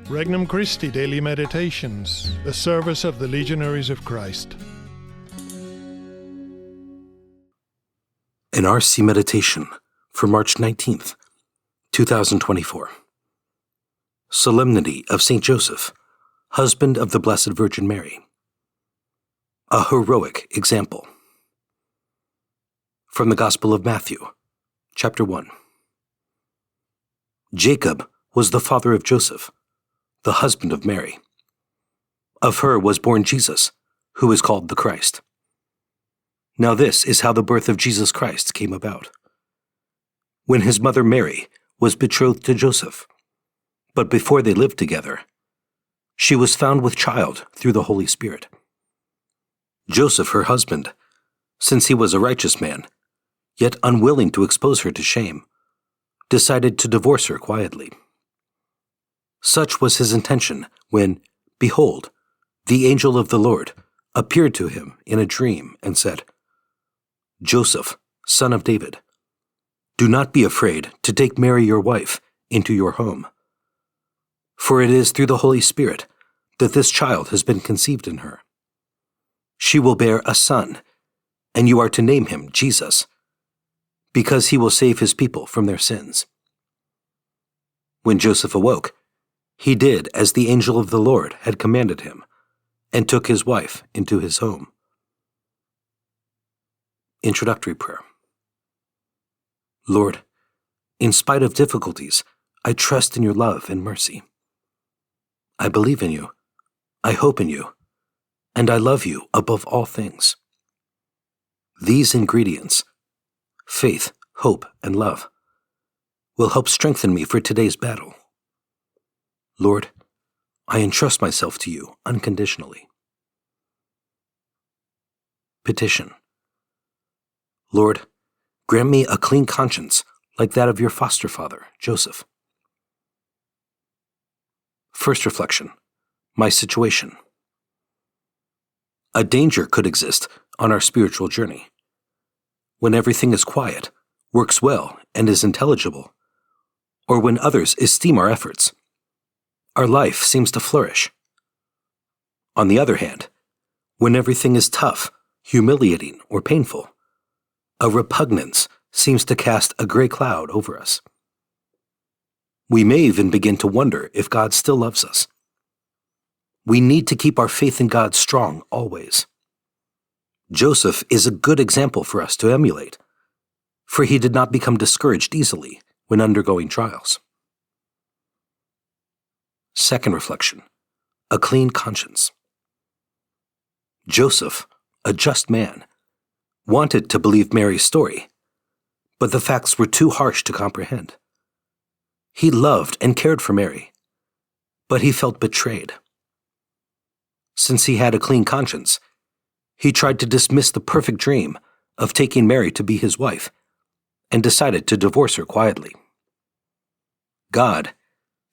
Regnum Christi Daily Meditations, the service of the Legionaries of Christ. An RC Meditation for March 19th, 2024. Solemnity of Saint Joseph, husband of the Blessed Virgin Mary. A heroic example. From the Gospel of Matthew, chapter 1. Jacob was the father of Joseph, the husband of Mary. Of her was born Jesus, who is called the Christ. Now this is how the birth of Jesus Christ came about. When his mother Mary was betrothed to Joseph, but before they lived together, she was found with child through the Holy Spirit. Joseph, her husband, since he was a righteous man, yet unwilling to expose her to shame, decided to divorce her quietly. Such was his intention when, behold, the angel of the Lord appeared to him in a dream and said, "Joseph, son of David, do not be afraid to take Mary your wife into your home. For it is through the Holy Spirit that this child has been conceived in her. She will bear a son, and you are to name him Jesus, because he will save his people from their sins." When Joseph awoke, he did as the angel of the Lord had commanded him, and took his wife into his home. Introductory Prayer. Lord, in spite of difficulties, I trust in your love and mercy. I believe in you, I hope in you, and I love you above all things. These ingredients, faith, hope, and love, will help strengthen me for today's battle. Lord, I entrust myself to you unconditionally. Petition. Lord, grant me a clean conscience like that of your foster father, Joseph. First reflection, my situation. A danger could exist on our spiritual journey. When everything is quiet, works well, and is intelligible, or when others esteem our efforts, our life seems to flourish. On the other hand, when everything is tough, humiliating, or painful, a repugnance seems to cast a gray cloud over us. We may even begin to wonder if God still loves us. We need to keep our faith in God strong always. Joseph is a good example for us to emulate, for he did not become discouraged easily when undergoing trials. Second reflection, a clean conscience. Joseph, a just man, wanted to believe Mary's story, but the facts were too harsh to comprehend. He loved and cared for Mary, but he felt betrayed. Since he had a clean conscience, he tried to dismiss the perfect dream of taking Mary to be his wife and decided to divorce her quietly. God,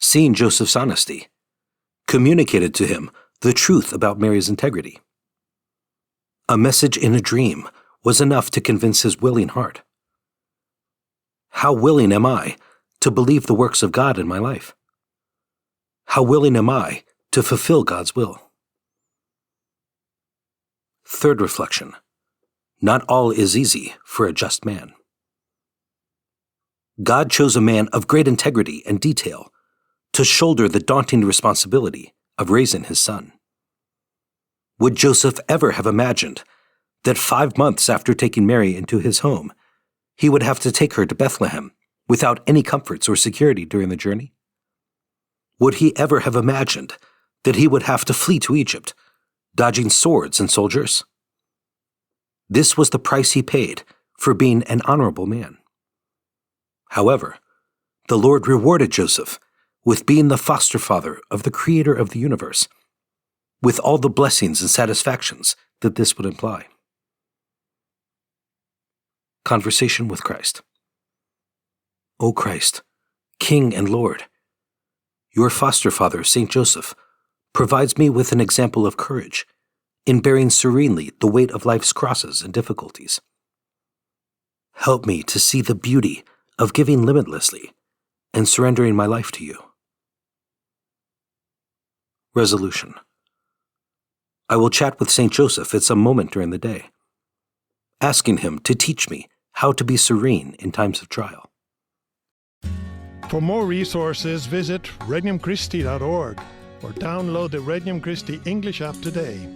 seeing Joseph's honesty, communicated to him the truth about Mary's integrity. A message in a dream was enough to convince his willing heart. How willing am I to believe the works of God in my life? How willing am I to fulfill God's will? Third reflection, not all is easy for a just man. God chose a man of great integrity and detail to shoulder the daunting responsibility of raising his son. Would Joseph ever have imagined that 5 months after taking Mary into his home, he would have to take her to Bethlehem without any comforts or security during the journey? Would he ever have imagined that he would have to flee to Egypt, dodging swords and soldiers? This was the price he paid for being an honorable man. However, the Lord rewarded Joseph with being the foster father of the Creator of the universe, with all the blessings and satisfactions that this would imply. Conversation with Christ. O Christ, King and Lord, your foster father, Saint Joseph, provides me with an example of courage in bearing serenely the weight of life's crosses and difficulties. Help me to see the beauty of giving limitlessly and surrendering my life to you. Resolution. I will chat with St. Joseph at some moment during the day, asking him to teach me how to be serene in times of trial. For more resources, visit regnumchristi.org or download the Regnum Christi English app today.